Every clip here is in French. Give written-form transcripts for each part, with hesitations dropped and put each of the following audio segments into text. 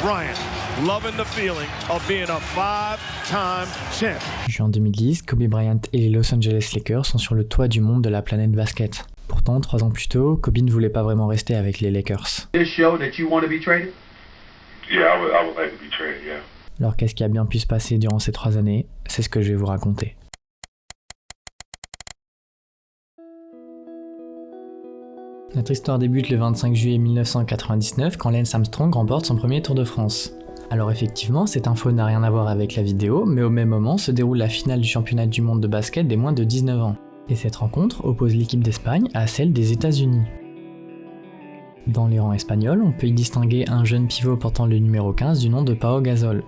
Bryant, loving the feeling of being a five-time champ. Juin 2010, Kobe Bryant et les Los Angeles Lakers sont sur le toit du monde de la planète basket. Pourtant, 3 ans plus tôt, Kobe ne voulait pas vraiment rester avec les Lakers. Alors qu'est-ce qui a bien pu se passer durant ces 3 années? C'est ce que je vais vous raconter. Notre histoire débute le 25 juillet 1999 quand Lance Armstrong remporte son premier Tour de France. Alors effectivement, cette info n'a rien à voir avec la vidéo, mais au même moment se déroule la finale du championnat du monde de basket des moins de 19 ans. Et cette rencontre oppose l'équipe d'Espagne à celle des États-Unis. Dans les rangs espagnols, on peut y distinguer un jeune pivot portant le numéro 15 du nom de Pau Gasol.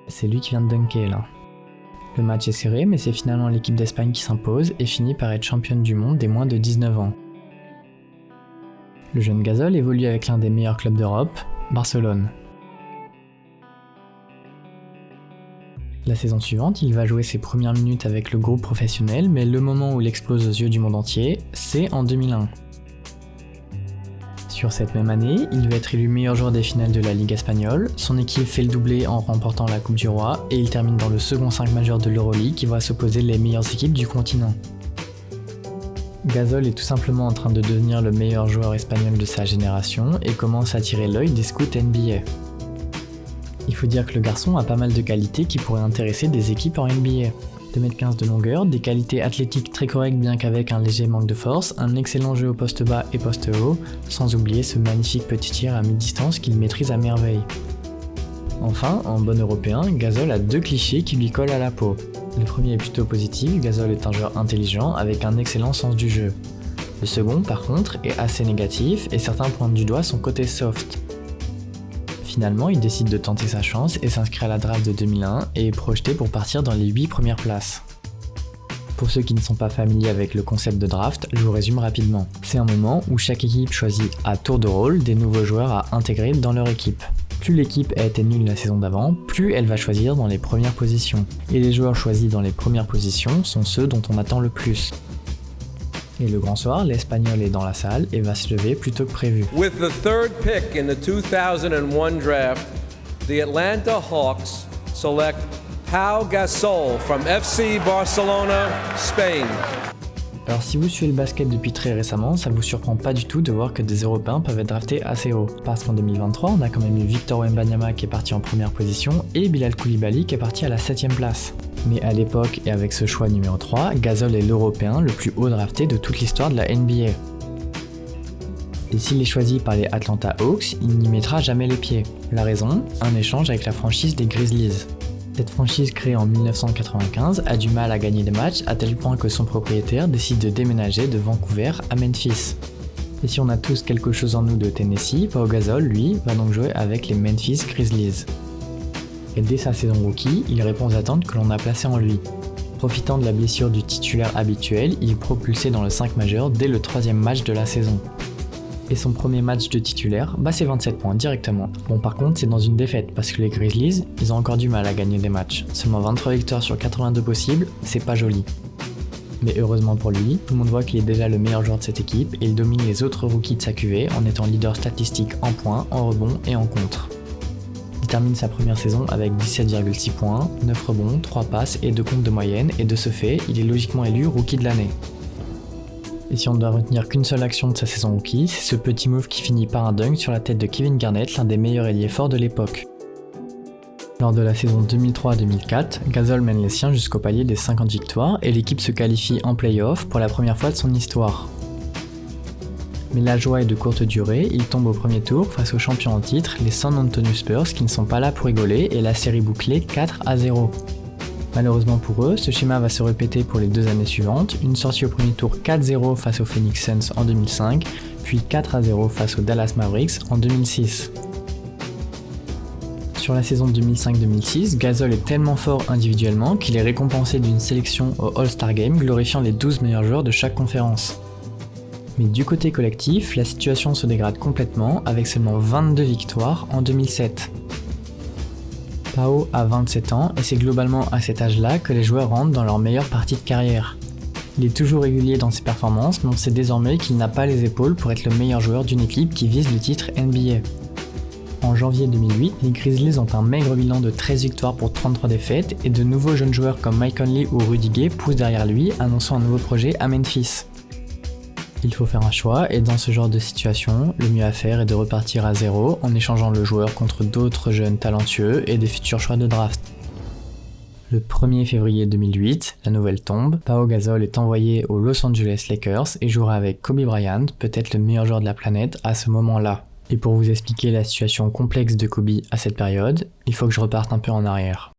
C'est lui qui vient de dunker là. Le match est serré, mais c'est finalement l'équipe d'Espagne qui s'impose et finit par être championne du monde des moins de 19 ans. Le jeune Gasol évolue avec l'un des meilleurs clubs d'Europe, Barcelone. La saison suivante, il va jouer ses premières minutes avec le groupe professionnel, mais le moment où il explose aux yeux du monde entier, c'est en 2001. Sur cette même année, il va être élu meilleur joueur des finales de la Ligue espagnole, son équipe fait le doublé en remportant la Coupe du Roi, et il termine dans le second 5 majeur de l'Euroleague qui va s'opposer les meilleures équipes du continent. Gasol est tout simplement en train de devenir le meilleur joueur espagnol de sa génération et commence à attirer l'œil des scouts NBA. Il faut dire que le garçon a pas mal de qualités qui pourraient intéresser des équipes en NBA. 2,15 m de longueur, des qualités athlétiques très correctes bien qu'avec un léger manque de force, un excellent jeu au poste bas et poste haut, sans oublier ce magnifique petit tir à mi-distance qu'il maîtrise à merveille. Enfin, en bon européen, Gasol a 2 clichés qui lui collent à la peau. Le premier est plutôt positif, Gasol est un joueur intelligent avec un excellent sens du jeu. Le second, par contre, est assez négatif et certains pointent du doigt son côté soft. Finalement, il décide de tenter sa chance et s'inscrit à la draft de 2001 et est projeté pour partir dans les 8 premières places. Pour ceux qui ne sont pas familiers avec le concept de draft, je vous résume rapidement. C'est un moment où chaque équipe choisit à tour de rôle des nouveaux joueurs à intégrer dans leur équipe. Plus l'équipe a été nulle la saison d'avant, plus elle va choisir dans les premières positions. Et les joueurs choisis dans les premières positions sont ceux dont on attend le plus. Et le grand soir, l'Espagnol est dans la salle et va se lever plus tôt que prévu. With the third pick in the 2001 draft, the Atlanta Hawks select Pau Gasol from FC Barcelona, Spain. Alors si vous suivez le basket depuis très récemment, ça vous surprend pas du tout de voir que des Européens peuvent être draftés assez haut. Parce qu'en 2023, on a quand même eu Victor Wembanyama qui est parti en première position et Bilal Coulibaly qui est parti à la 7ème place. Mais à l'époque et avec ce choix numéro 3, Gasol est l'Européen le plus haut drafté de toute l'histoire de la NBA. Et s'il est choisi par les Atlanta Hawks, il n'y mettra jamais les pieds. La raison, un échange avec la franchise des Grizzlies. Cette franchise créée en 1995 a du mal à gagner des matchs à tel point que son propriétaire décide de déménager de Vancouver à Memphis. Et si on a tous quelque chose en nous de Tennessee, Pau Gasol, lui, va donc jouer avec les Memphis Grizzlies. Et dès sa saison rookie, il répond aux attentes que l'on a placées en lui. Profitant de la blessure du titulaire habituel, il est propulsé dans le 5 majeur dès le 3e match de la saison. Et son premier match de titulaire, c'est 27 points directement. Bon par contre c'est dans une défaite parce que les Grizzlies, ils ont encore du mal à gagner des matchs. Seulement 23 victoires sur 82 possibles, c'est pas joli. Mais heureusement pour lui, tout le monde voit qu'il est déjà le meilleur joueur de cette équipe et il domine les autres rookies de sa QV en étant leader statistique en points, en rebonds et en contre. Il termine sa première saison avec 17,6 points, 9 rebonds, 3 passes et 2 comptes de moyenne et de ce fait, il est logiquement élu rookie de l'année. Et si on ne doit retenir qu'une seule action de sa saison rookie, c'est ce petit move qui finit par un dunk sur la tête de Kevin Garnett, l'un des meilleurs ailiers forts de l'époque. Lors de la saison 2003-2004, Gasol mène les siens jusqu'au palier des 50 victoires et l'équipe se qualifie en play-off pour la première fois de son histoire. Mais la joie est de courte durée, il tombe au premier tour face aux champions en titre, les San Antonio Spurs qui ne sont pas là pour rigoler et la série bouclée 4-0. Malheureusement pour eux, ce schéma va se répéter pour les 2 années suivantes, une sortie au premier tour 4-0 face aux Phoenix Suns en 2005, puis 4-0 face aux Dallas Mavericks en 2006. Sur la saison 2005-2006, Gasol est tellement fort individuellement qu'il est récompensé d'une sélection au All-Star Game glorifiant les 12 meilleurs joueurs de chaque conférence. Mais du côté collectif, la situation se dégrade complètement avec seulement 22 victoires en 2007. Pau a 27 ans et c'est globalement à cet âge-là que les joueurs rentrent dans leur meilleure partie de carrière. Il est toujours régulier dans ses performances, mais on sait désormais qu'il n'a pas les épaules pour être le meilleur joueur d'une équipe qui vise le titre NBA. En janvier 2008, les Grizzlies ont un maigre bilan de 13 victoires pour 33 défaites et de nouveaux jeunes joueurs comme Mike Conley ou Rudy Gay poussent derrière lui, annonçant un nouveau projet à Memphis. Il faut faire un choix et dans ce genre de situation, le mieux à faire est de repartir à zéro en échangeant le joueur contre d'autres jeunes talentueux et des futurs choix de draft. Le 1er février 2008, la nouvelle tombe, Pau Gasol est envoyé aux Los Angeles Lakers et jouera avec Kobe Bryant, peut-être le meilleur joueur de la planète à ce moment-là. Et pour vous expliquer la situation complexe de Kobe à cette période, il faut que je reparte un peu en arrière.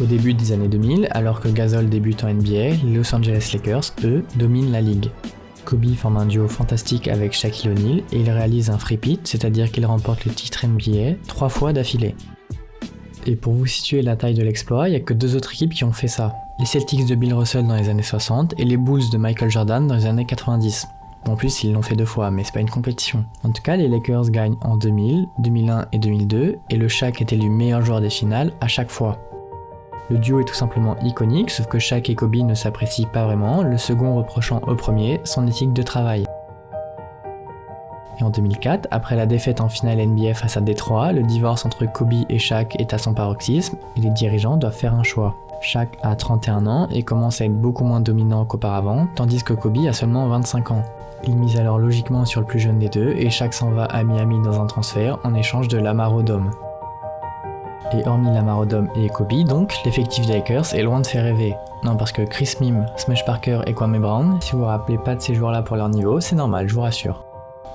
Au début des années 2000, alors que Gasol débute en NBA, les Los Angeles Lakers, eux, dominent la ligue. Kobe forme un duo fantastique avec Shaquille O'Neal et il réalise un three-peat, c'est-à-dire qu'il remporte le titre NBA 3 fois d'affilée. Et pour vous situer la taille de l'exploit, il n'y a que 2 autres équipes qui ont fait ça. Les Celtics de Bill Russell dans les années 60 et les Bulls de Michael Jordan dans les années 90. En plus, ils l'ont fait 2 fois, mais c'est pas une compétition. En tout cas, les Lakers gagnent en 2000, 2001 et 2002, et le Shaq est élu meilleur joueur des finales à chaque fois. Le duo est tout simplement iconique, sauf que Shaq et Kobe ne s'apprécient pas vraiment, le second reprochant au premier son éthique de travail. Et en 2004, après la défaite en finale NBA face à Détroit, le divorce entre Kobe et Shaq est à son paroxysme et les dirigeants doivent faire un choix. Shaq a 31 ans et commence à être beaucoup moins dominant qu'auparavant, tandis que Kobe a seulement 25 ans. Il mise alors logiquement sur le plus jeune des deux et Shaq s'en va à Miami dans un transfert en échange de Lamar Odom. Et hormis Lamar Odom et Kobe, donc, l'effectif des Lakers est loin de faire rêver. Non, parce que Chris Mihm, Smash Parker et Kwame Brown, si vous vous rappelez pas de ces joueurs-là pour leur niveau, c'est normal, je vous rassure.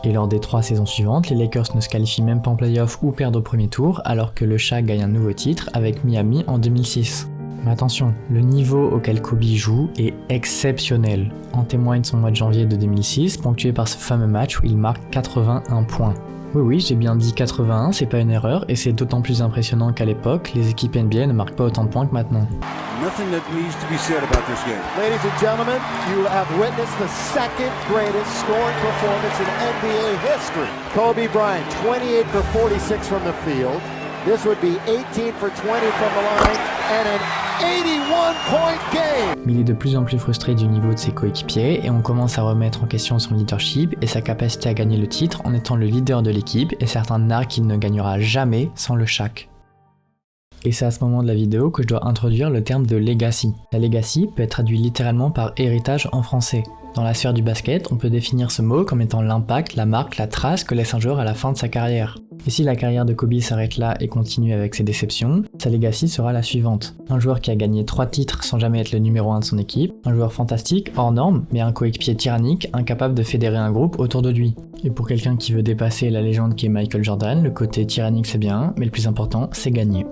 Et lors des 3 saisons suivantes, les Lakers ne se qualifient même pas en playoff ou perdent au premier tour, alors que le Shaq gagne un nouveau titre avec Miami en 2006. Mais attention, le niveau auquel Kobe joue est exceptionnel. En témoigne son mois de janvier de 2006, ponctué par ce fameux match où il marque 81 points. Oui, j'ai bien dit 81, c'est pas une erreur, et c'est d'autant plus impressionnant qu'à l'époque, les équipes NBA ne marquent pas autant de points que maintenant. Nothing that needs to be said about this game. Ladies and gentlemen, you have witnessed the second greatest scoring performance in NBA history. Kobe Bryant, 28 for 46 from the field. This would be 18 for 20 from the line and an 81-point game. Mais il est de plus en plus frustré du niveau de ses coéquipiers et on commence à remettre en question son leadership et sa capacité à gagner le titre en étant le leader de l'équipe et certains narrent qu'il ne gagnera jamais sans le Shaq. Et c'est à ce moment de la vidéo que je dois introduire le terme de legacy. La legacy peut être traduit littéralement par héritage en français. Dans la sphère du basket, on peut définir ce mot comme étant l'impact, la marque, la trace que laisse un joueur à la fin de sa carrière. Et si la carrière de Kobe s'arrête là et continue avec ses déceptions, sa legacy sera la suivante. Un joueur qui a gagné 3 titres sans jamais être le numéro 1 de son équipe, un joueur fantastique, hors norme, mais un coéquipier tyrannique, incapable de fédérer un groupe autour de lui. Et pour quelqu'un qui veut dépasser la légende qui est Michael Jordan, le côté tyrannique c'est bien, mais le plus important, c'est gagner.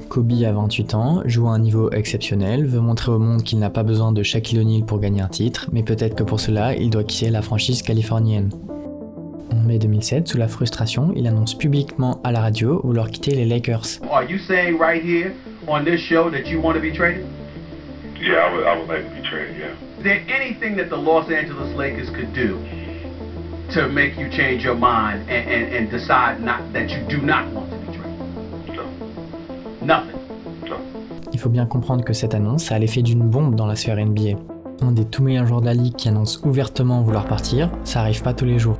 Kobe a 28 ans, joue à un niveau exceptionnel, veut montrer au monde qu'il n'a pas besoin de Shaquille O'Neal pour gagner un titre, mais peut-être que pour cela, il doit quitter la franchise californienne. En mai 2007, sous la frustration, il annonce publiquement à la radio vouloir quitter les Lakers. Are you saying right here on this show that you want to be traded? Yeah, I would like to be traded, yeah. Is there anything that the Los Angeles Lakers could do to make you change your mind and decide that you do not want to be traded? No. Nothing. No. Il faut bien comprendre que cette annonce a l'effet d'une bombe dans la sphère NBA. Un des tout meilleurs joueurs de la ligue qui annonce ouvertement vouloir partir, ça arrive pas tous les jours.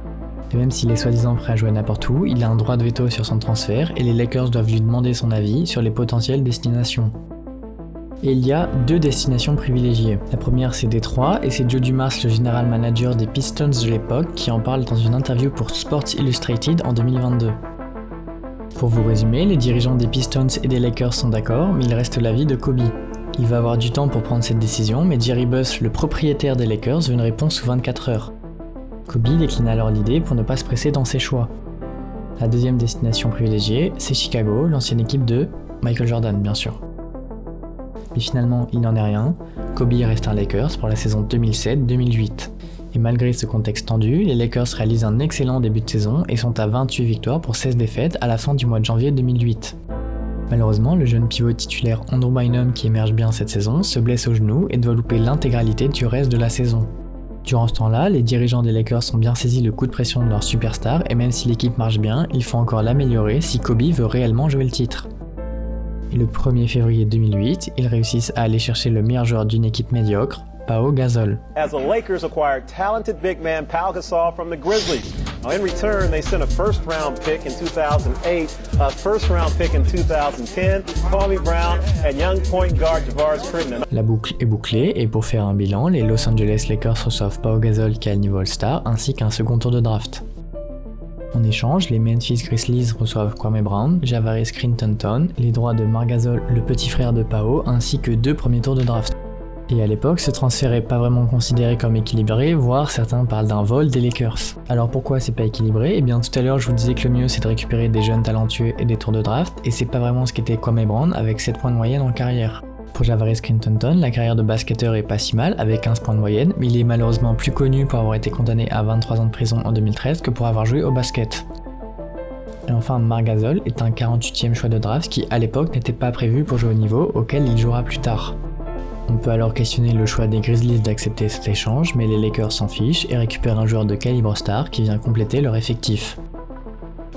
Et même s'il est soi-disant prêt à jouer n'importe où, il a un droit de veto sur son transfert et les Lakers doivent lui demander son avis sur les potentielles destinations. Et il y a 2 destinations privilégiées. La première c'est Détroit et c'est Joe Dumars, le general manager des Pistons de l'époque, qui en parle dans une interview pour Sports Illustrated en 2022. Pour vous résumer, les dirigeants des Pistons et des Lakers sont d'accord, mais il reste l'avis de Kobe. Il va avoir du temps pour prendre cette décision, mais Jerry Buss, le propriétaire des Lakers, veut une réponse sous 24 heures. Kobe décline alors l'idée pour ne pas se presser dans ses choix. La deuxième destination privilégiée, c'est Chicago, l'ancienne équipe de Michael Jordan bien sûr. Mais finalement, il n'en est rien, Kobe reste un Lakers pour la saison 2007-2008. Et malgré ce contexte tendu, les Lakers réalisent un excellent début de saison et sont à 28 victoires pour 16 défaites à la fin du mois de janvier 2008. Malheureusement, le jeune pivot titulaire Andrew Bynum qui émerge bien cette saison se blesse au genou et doit louper l'intégralité du reste de la saison. Durant ce temps-là, les dirigeants des Lakers ont bien saisi le coup de pression de leur superstar et même si l'équipe marche bien, il faut encore l'améliorer si Kobe veut réellement jouer le titre. Et le 1er février 2008, ils réussissent à aller chercher le meilleur joueur d'une équipe médiocre, Pau Gasol. As the Lakers acquired talented big man Pau Gasol from the Grizzlies. Now in return, they sent a first-round pick in 2008, a first-round pick in 2010, Kobe Brown, and young point guard Javaris Crittenton. La boucle est bouclée et pour faire un bilan, les Los Angeles Lakers reçoivent Pau Gasol qui a le niveau All-Star ainsi qu'un second tour de draft. En échange, les Memphis Grizzlies reçoivent Kwame Brown, Javaris Crittenton, les droits de Marc Gasol, le petit frère de Pau, ainsi que 2 premiers tours de draft. Et à l'époque, ce transfert est pas vraiment considéré comme équilibré, voire certains parlent d'un vol des Lakers. Alors pourquoi c'est pas équilibré ? Eh bien tout à l'heure je vous disais que le mieux c'est de récupérer des jeunes talentueux et des tours de draft, et c'est pas vraiment ce qu'était Kwame Brown avec 7 points de moyenne en carrière. Pour Javaris Crittenton, la carrière de basketteur est pas si mal, avec 15 points de moyenne, mais il est malheureusement plus connu pour avoir été condamné à 23 ans de prison en 2013 que pour avoir joué au basket. Et enfin, Marc Gasol est un 48e choix de draft qui à l'époque n'était pas prévu pour jouer au niveau auquel il jouera plus tard. On peut alors questionner le choix des Grizzlies d'accepter cet échange, mais les Lakers s'en fichent et récupèrent un joueur de calibre star qui vient compléter leur effectif.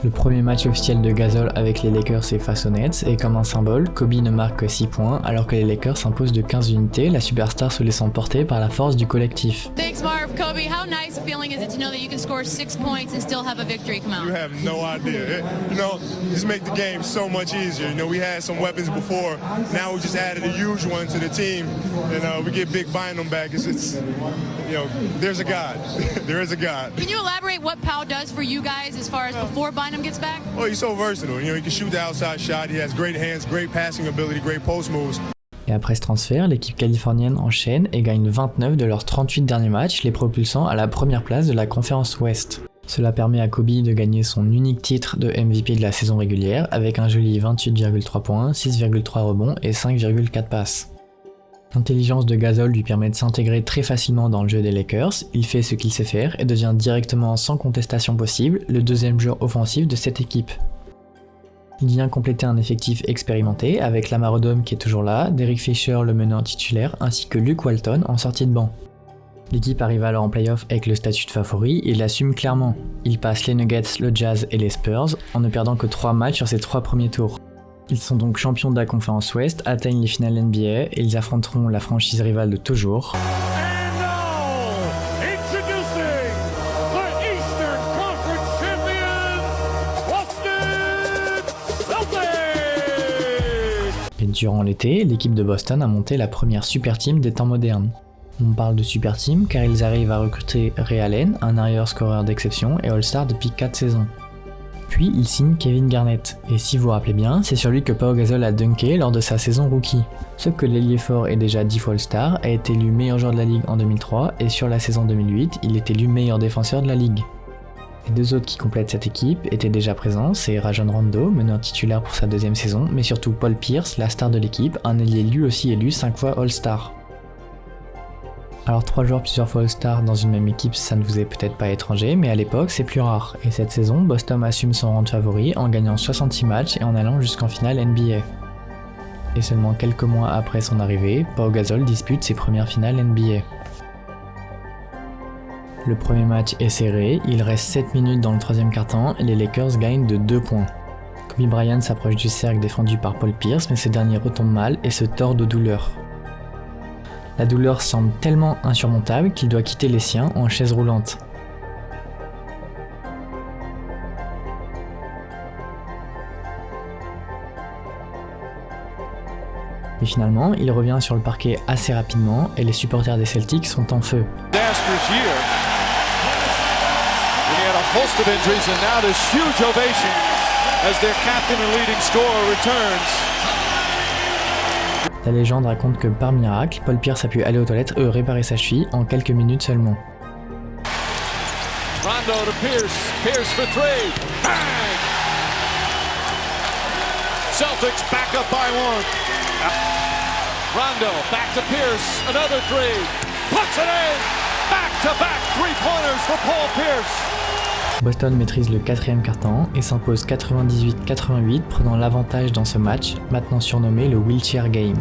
Le premier match officiel de Gasol avec les Lakers est face aux Nets, et comme un symbole, Kobe ne marque que 6 points alors que les Lakers s'imposent de 15 unités, la superstar se laissant porter par la force du collectif. Thanks Marv. Kobe, how nice a feeling is it to know that you can score 6 points and still have a victory come out? You have no idea. You know, just make the game so much easier. You know, we had some weapons before, now we just added a huge one to the team, and we get Big Bynum back. It's you know, there's a God. There is a God. Can you elaborate what Pau does for you guys as far as before Bynum gets back? Oh, he's so versatile. You know, he can shoot the outside shot. He has great hands, great passing ability, great post moves. Et après ce transfert, l'équipe californienne enchaîne et gagne 29 de leurs 38 derniers matchs, les propulsant à la première place de la conférence Ouest. Cela permet à Kobe de gagner son unique titre de MVP de la saison régulière avec un joli 28,3 points, 6,3 rebonds et 5,4 passes. L'intelligence de Gasol lui permet de s'intégrer très facilement dans le jeu des Lakers, il fait ce qu'il sait faire et devient directement sans contestation possible le deuxième joueur offensif de cette équipe. Il vient compléter un effectif expérimenté avec Lamar Odom qui est toujours là, Derek Fisher le meneur titulaire ainsi que Luke Walton en sortie de banc. L'équipe arrive alors en playoff avec le statut de favori et l'assume clairement. Il passe les Nuggets, le Jazz et les Spurs en ne perdant que 3 matchs sur ses 3 premiers tours. Ils sont donc champions de la conférence Ouest, atteignent les finales NBA et ils affronteront la franchise rivale de toujours. Et durant l'été, l'équipe de Boston a monté la première super team des temps modernes. On parle de super team car ils arrivent à recruter Ray Allen, un arrière scoreur d'exception et All-Star depuis 4 saisons. Puis il signe Kevin Garnett, et si vous vous rappelez bien, c'est sur lui que Pau Gasol a dunké lors de sa saison rookie. Sauf que l'ailier fort est déjà 10 fois All-Star, a été élu meilleur joueur de la ligue en 2003, et sur la saison 2008, il est élu meilleur défenseur de la ligue. Les 2 autres qui complètent cette équipe étaient déjà présents, c'est Rajon Rondo, meneur titulaire pour sa 2e saison, mais surtout Paul Pierce, la star de l'équipe, un ailier lui aussi élu 5 fois All-Star. Alors 3 joueurs plusieurs fois All-Star dans une même équipe, ça ne vous est peut-être pas étranger, mais à l'époque c'est plus rare. Et cette saison, Boston assume son rang de favori en gagnant 66 matchs et en allant jusqu'en finale NBA. Et seulement quelques mois après son arrivée, Pau Gasol dispute ses premières finales NBA. Le premier match est serré, il reste 7 minutes dans le 3e quart-temps et les Lakers gagnent de 2 points. Kobe Bryant s'approche du cercle défendu par Paul Pierce, mais ce dernier retombe mal et se tord de douleur. La douleur semble tellement insurmontable qu'il doit quitter les siens en chaise roulante. Mais finalement, il revient sur le parquet assez rapidement et les supporters des Celtics sont en feu. La légende raconte que par miracle, Paul Pierce a pu aller aux toilettes et réparer sa cheville en quelques minutes seulement. Rondo to Pierce. Pierce for 3. Bang! Celtics back up by 1. Rondo back to Pierce. Another 3. Puts it in. Back-to-back 3-pointers for Paul Pierce. Boston maîtrise le 4e quart-temps et s'impose 98-88, prenant l'avantage dans ce match, maintenant surnommé le Wheelchair Game.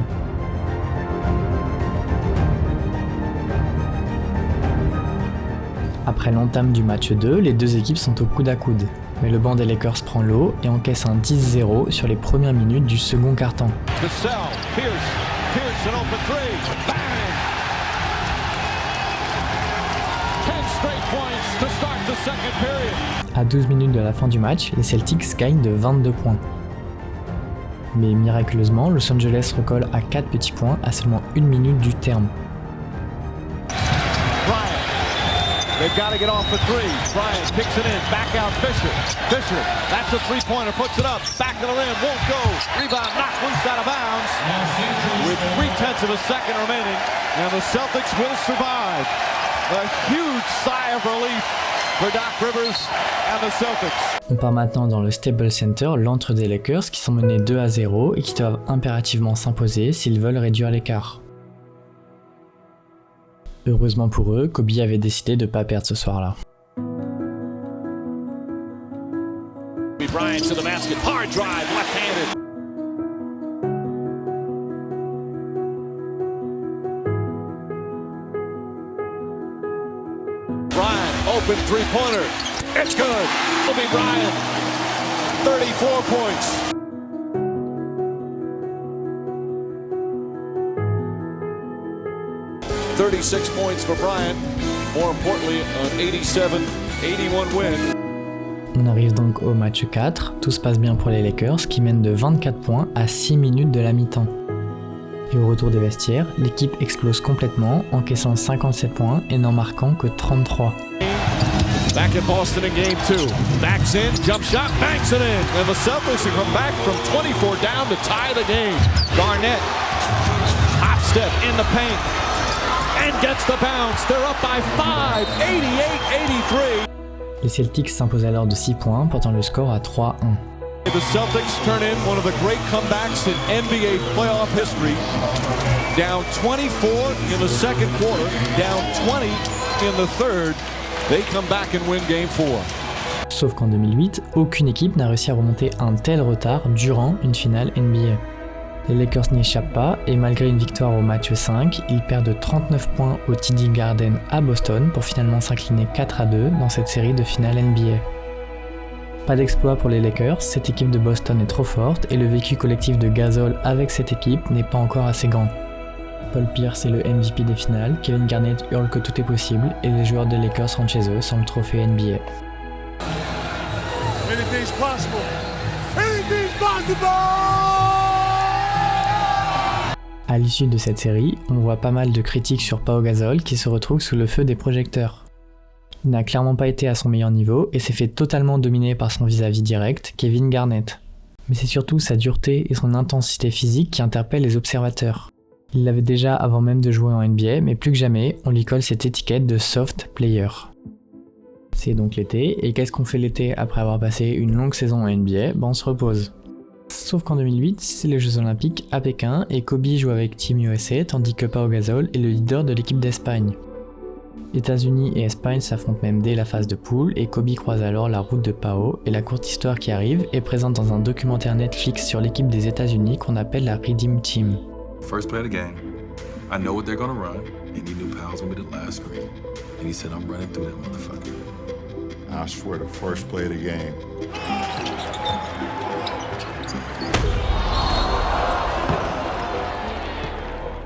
Après l'entame du match 2, les deux équipes sont au coude à coude. Mais le banc des Lakers prend l'eau et encaisse un 10-0 sur les premières minutes du second quart-temps. À 12 minutes de la fin du match, les Celtics gagnent de 22 points. Mais miraculeusement, Los Angeles recolle à 4 petits points à seulement 1 minute du terme. They've got to get off the three. Bryant kicks it in. Back out Fisher. Fisher, that's a three-pointer. Puts it up. Back of the rim. Won't go. Rebound knocked loose out of bounds. With 0.3 of a second remaining. And the Celtics will survive. A huge sigh of relief for Doc Rivers and the Celtics. On part maintenant dans le Staples Center, l'antre des Lakers, qui sont menés 2-0 et qui doivent impérativement s'imposer s'ils veulent réduire l'écart. Heureusement pour eux, Kobe avait décidé de ne pas perdre ce soir-là. Bryant to the basket, hard drive, left-handed. Bryant, open three-pointer. It's good. Kobe Bryant, 34 points. 36 points for Bryant. More importantly, an 87-81 win. On arrive donc au match 4. Tout se passe bien pour les Lakers qui mènent de 24 points à 6 minutes de la mi-temps. Et au retour des vestiaires, l'équipe explose complètement, encaissant 57 points et n'en marquant que 33. Back in Boston in game 2. Backs in, jump shot, banks it in. And the Celtics have come back from 24 down to tie the game. Garnett, hop step in the paint. And gets the bounce. They're up by 5, 88-83. Les Celtics s'imposent alors de 6 points, portant le score à 3-1. The Celtics turn in one of the great comebacks in NBA playoff history. Down 24 in the second quarter, down 20 in the third. They come back and win game 4. Sauf qu'en 2008, aucune équipe n'a réussi à remonter un tel retard durant une finale NBA. Les Lakers n'y échappent pas et malgré une victoire au match 5, ils perdent 39 points au TD Garden à Boston pour finalement s'incliner 4-2 dans cette série de finale NBA. Pas d'exploit pour les Lakers, cette équipe de Boston est trop forte et le vécu collectif de Gasol avec cette équipe n'est pas encore assez grand. Paul Pierce est le MVP des finales, Kevin Garnett hurle que tout est possible et les joueurs des Lakers rentrent chez eux sans le trophée NBA. Anything's possible. Anything's possible. À l'issue de cette série, on voit pas mal de critiques sur Pau Gasol qui se retrouve sous le feu des projecteurs. Il n'a clairement pas été à son meilleur niveau et s'est fait totalement dominer par son vis-à-vis direct, Kevin Garnett. Mais c'est surtout sa dureté et son intensité physique qui interpellent les observateurs. Il l'avait déjà avant même de jouer en NBA, mais plus que jamais, on lui colle cette étiquette de soft player. C'est donc l'été, et qu'est-ce qu'on fait l'été après avoir passé une longue saison en NBA ? On se repose. Sauf qu'en 2008, c'est les Jeux Olympiques à Pékin et Kobe joue avec Team USA tandis que Pau Gasol est le leader de l'équipe d'Espagne. États-Unis et Espagne s'affrontent même dès la phase de poule et Kobe croise alors la route de Pau et la courte histoire qui arrive est présente dans un documentaire Netflix sur l'équipe des États-Unis qu'on appelle la Redeem Team. First play of the game, I know what they're gonna run, and he knew Powell's gonna be the last screen, and he said I'm running through that motherfucker. I swear the first play of the game.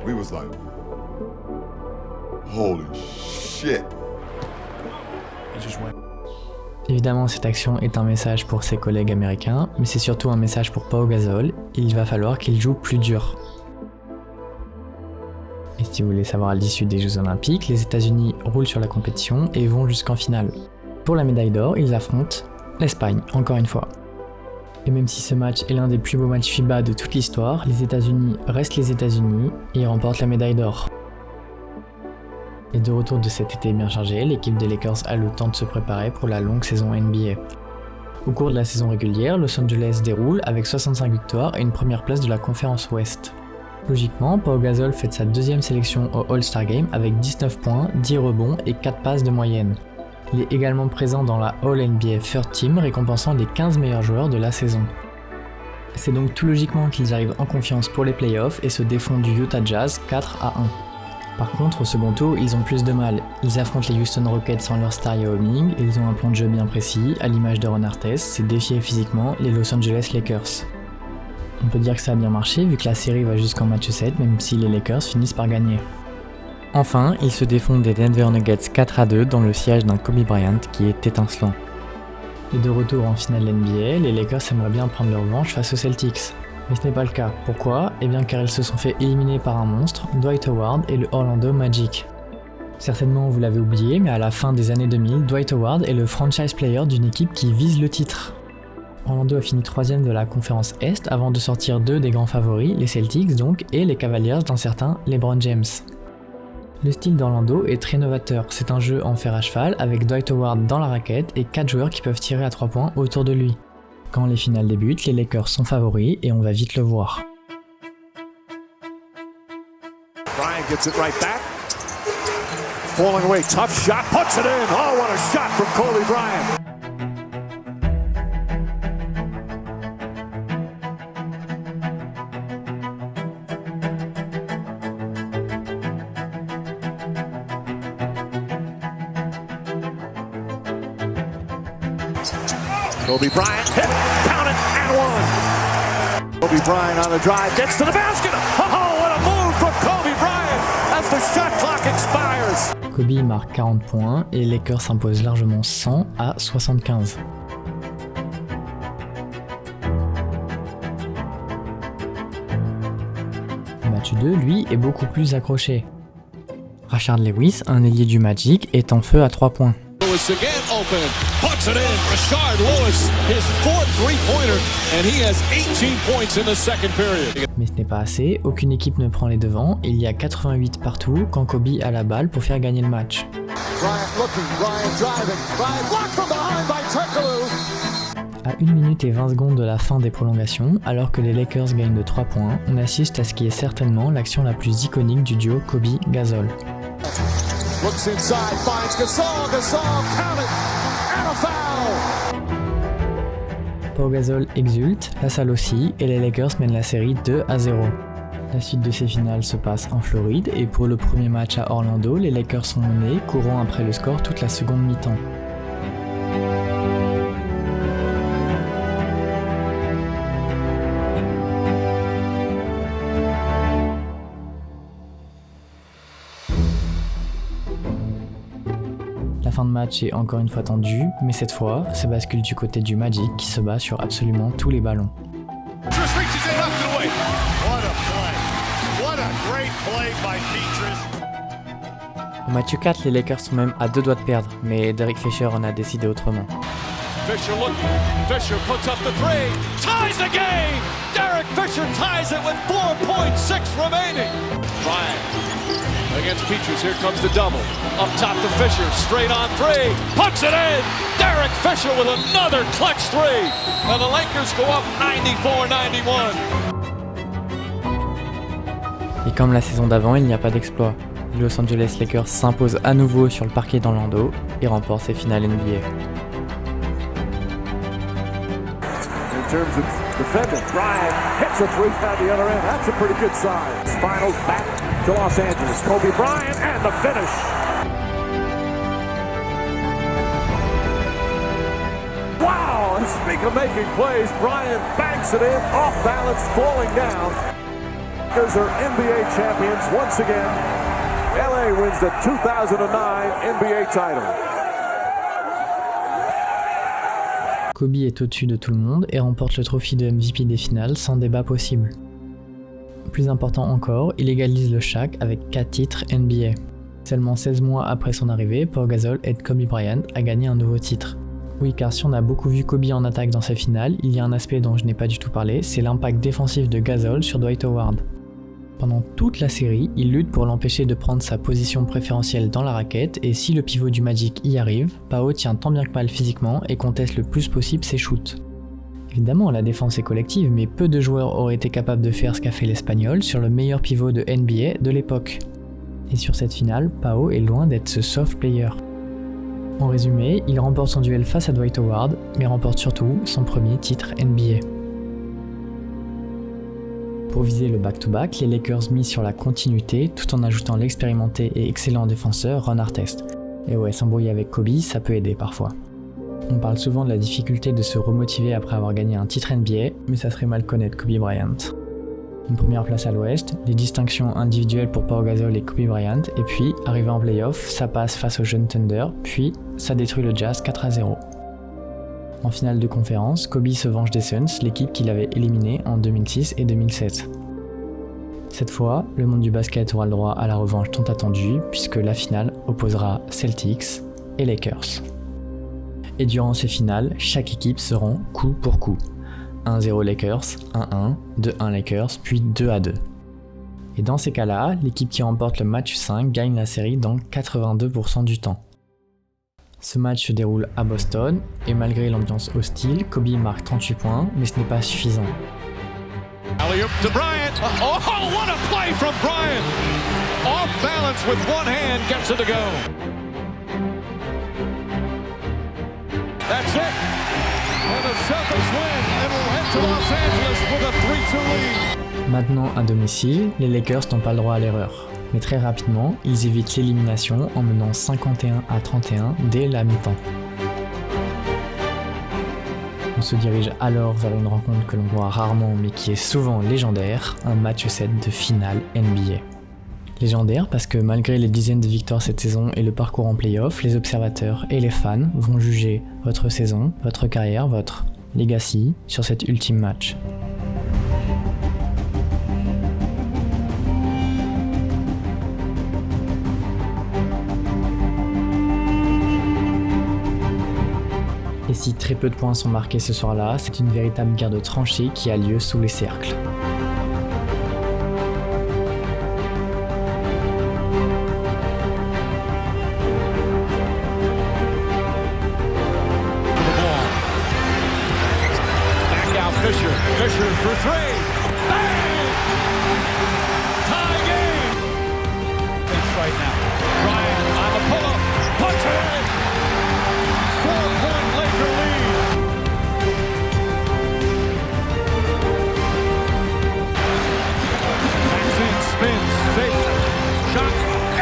We was like, holy shit. Évidemment, cette action est un message pour ses collègues américains, mais c'est surtout un message pour Pau Gasol, il va falloir qu'il joue plus dur. Et si vous voulez savoir l'issue des Jeux Olympiques, les États-Unis roulent sur la compétition et vont jusqu'en finale. Pour la médaille d'or, ils affrontent l'Espagne, encore une fois. Et même si ce match est l'un des plus beaux matchs FIBA de toute l'histoire, les États-Unis restent les États-Unis et ils remportent la médaille d'or. Et de retour de cet été bien chargé, l'équipe des Lakers a le temps de se préparer pour la longue saison NBA. Au cours de la saison régulière, Los Angeles déroule avec 65 victoires et une première place de la conférence Ouest. Logiquement, Pau Gasol fait sa deuxième sélection au All-Star Game avec 19 points, 10 rebonds et 4 passes de moyenne. Il est également présent dans la All-NBA Third Team récompensant les 15 meilleurs joueurs de la saison. C'est donc tout logiquement qu'ils arrivent en confiance pour les playoffs et se défont du Utah Jazz 4-1. Par contre, au second tour, ils ont plus de mal. Ils affrontent les Houston Rockets sans leur star Yao Ming, et ils ont un plan de jeu bien précis, à l'image de Ron Artest, c'est défier physiquement les Los Angeles Lakers. On peut dire que ça a bien marché vu que la série va jusqu'en match 7, même si les Lakers finissent par gagner. Enfin, ils se défont des Denver Nuggets 4-2 dans le sillage d'un Kobe Bryant qui est étincelant. Et de retour en finale NBA, les Lakers aimeraient bien prendre leur revanche face aux Celtics. Mais ce n'est pas le cas. Pourquoi ? Eh bien car ils se sont fait éliminer par un monstre, Dwight Howard et le Orlando Magic. Certainement vous l'avez oublié, mais à la fin des années 2000, Dwight Howard est le franchise player d'une équipe qui vise le titre. Orlando a fini 3ème de la conférence Est avant de sortir 2 des grands favoris, les Celtics donc, et les Cavaliers d'un certain LeBron James. Le style d'Orlando est très novateur, c'est un jeu en fer à cheval avec Dwight Howard dans la raquette et 4 joueurs qui peuvent tirer à 3 points autour de lui. Quand les finales débutent, les Lakers sont favoris et on va vite le voir. Bryant gets it right back. Falling away, tough shot, puts it in. Oh, what a shot from Kobe Bryant. Kobe Bryant hit, count it, and one. Kobe Bryant on the drive, gets to the basket. Oh, what a move from Kobe Bryant as the shot clock expires. Kobe marque 40 points et les Lakers s'imposent largement 100-75. Le match 2, lui, est beaucoup plus accroché. Rashard Lewis, un ailier du Magic, est en feu à 3 points. Lewis again open, puts it in. Rashard Lewis, his fourth three-pointer, and he has 18 points in the second period. Mais ce n'est pas assez, aucune équipe ne prend les devants, il y a 88 partout quand Kobe a la balle pour faire gagner le match. Bryant looking, Bryant driving, Bryant blocked from behind by Turkoglu. À 1 minute et 20 secondes de la fin des prolongations, alors que les Lakers gagnent de 3 points, on assiste à ce qui est certainement l'action la plus iconique du duo Kobe-Gasol. Looks inside, finds Gasol, count it, and a foul. Pau Gasol exulte, la salle aussi, et les Lakers mènent la série 2-0. La suite de ces finales se passe en Floride, et pour le premier match à Orlando, les Lakers sont menés, courant après le score toute la seconde mi-temps. La fin de match est encore une fois tendue, mais cette fois, ça bascule du côté du Magic qui se bat sur absolument tous les ballons. Au match 4, les Lakers sont même à 2 doigts de perdre, mais Derek Fisher en a décidé autrement. Fisher looking, Fisher puts up the three, ties the game! Derek Fisher ties it with 4.6 remaining. Bryant against Petrus, here comes the double. Up top to Fisher, straight on three, puts it in! Derek Fisher with another clutch three! And the Lakers go up 94-91. Et comme la saison d'avant, il n'y a pas d'exploit. Les Los Angeles Lakers s'imposent à nouveau sur le parquet d'Orlando et remportent ses finales NBA. In terms of defending, Bryant hits a three down the other end. That's a pretty good sign. Finals back to Los Angeles. Kobe Bryant and the finish. Wow! And speak of making plays, Bryant banks it in, off balance, falling down. Lakers are NBA champions once again. LA wins the 2009 NBA title. Kobe est au-dessus de tout le monde et remporte le trophée de MVP des finales sans débat possible. Plus important encore, il égalise le Shaq avec 4 titres NBA. Seulement 16 mois après son arrivée, Pau Gasol aide Kobe Bryant à gagner un nouveau titre. Oui, car si on a beaucoup vu Kobe en attaque dans ces finales, il y a un aspect dont je n'ai pas du tout parlé, c'est l'impact défensif de Gasol sur Dwight Howard. Pendant toute la série, il lutte pour l'empêcher de prendre sa position préférentielle dans la raquette et si le pivot du Magic y arrive, Pau tient tant bien que mal physiquement et conteste le plus possible ses shoots. Évidemment, la défense est collective, mais peu de joueurs auraient été capables de faire ce qu'a fait l'Espagnol sur le meilleur pivot de NBA de l'époque. Et sur cette finale, Pau est loin d'être ce soft player. En résumé, il remporte son duel face à Dwight Howard, mais remporte surtout son premier titre NBA. Pour viser le back-to-back, les Lakers misent sur la continuité tout en ajoutant l'expérimenté et excellent défenseur Ron Artest. Et ouais, s'embrouiller avec Kobe, ça peut aider parfois. On parle souvent de la difficulté de se remotiver après avoir gagné un titre NBA, mais ça serait mal connaître Kobe Bryant. Une première place à l'ouest, des distinctions individuelles pour Pau Gasol et Kobe Bryant, et puis, arrivé en playoff, ça passe face au jeune Thunder, puis ça détruit le Jazz 4-0. En finale de conférence, Kobe se venge des Suns, l'équipe qu'il avait éliminée en 2006 et 2007. Cette fois, le monde du basket aura le droit à la revanche tant attendue, puisque la finale opposera Celtics et Lakers. Et durant ces finales, chaque équipe se rend coup pour coup. 1-0 Lakers, 1-1, 2-1 Lakers, puis 2-2. Et dans ces cas-là, l'équipe qui remporte le match 5 gagne la série dans 82% du temps. Ce match se déroule à Boston, et malgré l'ambiance hostile, Kobe marque 38 points, mais ce n'est pas suffisant. Alley-oop to Bryant. Oh, what a play from Bryant! Off balance with one hand, gets it to go. That's it. And the Celtics win and will head to Los Angeles with a 3-2 lead. Maintenant à domicile, les Lakers n'ont pas le droit à l'erreur. Mais très rapidement, ils évitent l'élimination en menant 51-31 dès la mi-temps. On se dirige alors vers une rencontre que l'on voit rarement mais qui est souvent légendaire, un match 7 de finale NBA. Légendaire parce que malgré les dizaines de victoires cette saison et le parcours en play-off, les observateurs et les fans vont juger votre saison, votre carrière, votre legacy sur cet ultime match. Et si très peu de points sont marqués ce soir-là, c'est une véritable guerre de tranchées qui a lieu sous les cercles. Fisher for three. Bang! Tie game. It's right now. Bryant on the pull-up. Puts it in. 4-point Laker lead. Maxine spins. Fake. Shot.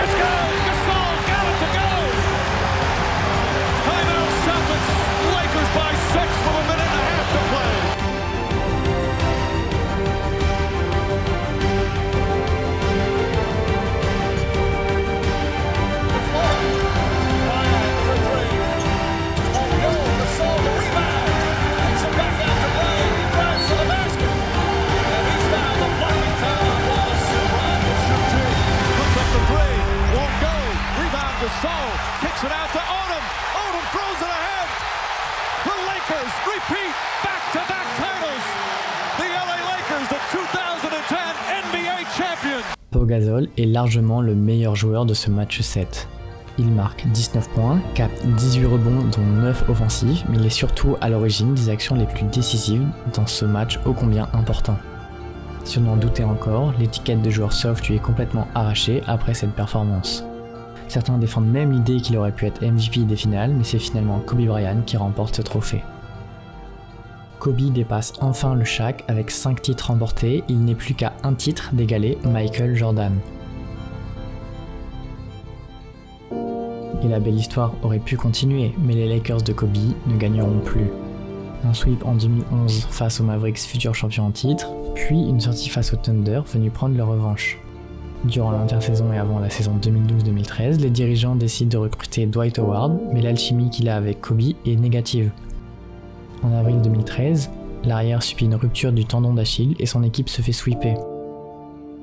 It's good. Gasol got it to go. Timeout Celtics. Lakers by 6 with a minute and a half to play. Gasol kicks it out to Odom. Odom throws it ahead. The Lakers repeat back-to-back titles. The LA Lakers, the 2010 NBA champions. Pau Gasol est largement le meilleur joueur de ce match 7. Il marque 19 points, capte 18 rebonds dont 9 offensifs, mais il est surtout à l'origine des actions les plus décisives dans ce match ô combien important. Si on en doutait encore, l'étiquette de joueur soft lui est complètement arrachée après cette performance. Certains défendent même l'idée qu'il aurait pu être MVP des finales, mais c'est finalement Kobe Bryant qui remporte ce trophée. Kobe dépasse enfin le Shaq avec 5 titres remportés, il n'est plus qu'à un titre d'égaler Michael Jordan. Et la belle histoire aurait pu continuer, mais les Lakers de Kobe ne gagneront plus. Un sweep en 2011 face aux Mavericks, futurs champions en titre, puis une sortie face aux Thunder venus prendre leur revanche. Durant l'intersaison et avant la saison 2012-2013, les dirigeants décident de recruter Dwight Howard, mais l'alchimie qu'il a avec Kobe est négative. En avril 2013, l'arrière subit une rupture du tendon d'Achille et son équipe se fait sweeper.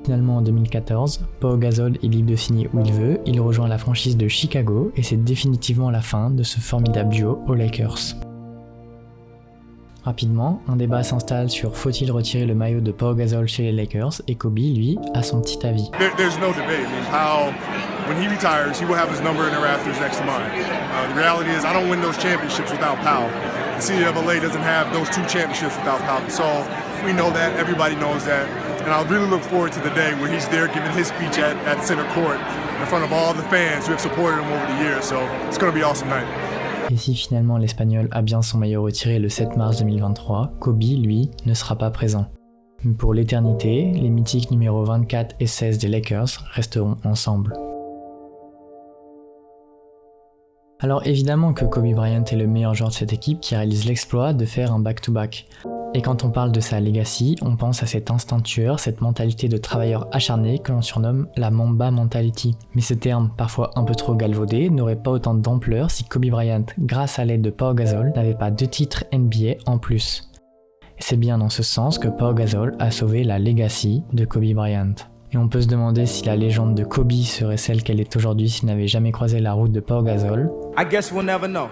Finalement en 2014, Pau Gasol est libre de signer où il veut, il rejoint la franchise de Chicago et c'est définitivement la fin de ce formidable duo aux Lakers. Rapidement, un débat s'installe sur faut-il retirer le maillot de Pau Gasol chez les Lakers et Kobe, lui, a son petit avis. There's no debate. I mean, Powell, when he retires, he will have his number in the rafters next to mine. The reality is I don't win those championships without Powell. The city of LA doesn't have those 2 championships without Pau Gasol. We know that, everybody knows that. And I really look forward to the day where he's there giving his speech at center court in front of all the fans who have supported him over the years. So it's going to be an awesome night. Et si finalement l'Espagnol a bien son maillot retiré le 7 mars 2023, Kobe, lui, ne sera pas présent. Mais pour l'éternité, les mythiques numéros 24 et 16 des Lakers resteront ensemble. Alors évidemment que Kobe Bryant est le meilleur joueur de cette équipe qui réalise l'exploit de faire un back-to-back. Et quand on parle de sa legacy, on pense à cet instinct tueur, cette mentalité de travailleur acharné que l'on surnomme la Mamba Mentality. Mais ce terme, parfois un peu trop galvaudé, n'aurait pas autant d'ampleur si Kobe Bryant, grâce à l'aide de Pau Gasol, n'avait pas 2 titres NBA en plus. Et c'est bien dans ce sens que Pau Gasol a sauvé la legacy de Kobe Bryant. Et on peut se demander si la légende de Kobe serait celle qu'elle est aujourd'hui s'il n'avait jamais croisé la route de Pau Gasol. I guess we'll never know.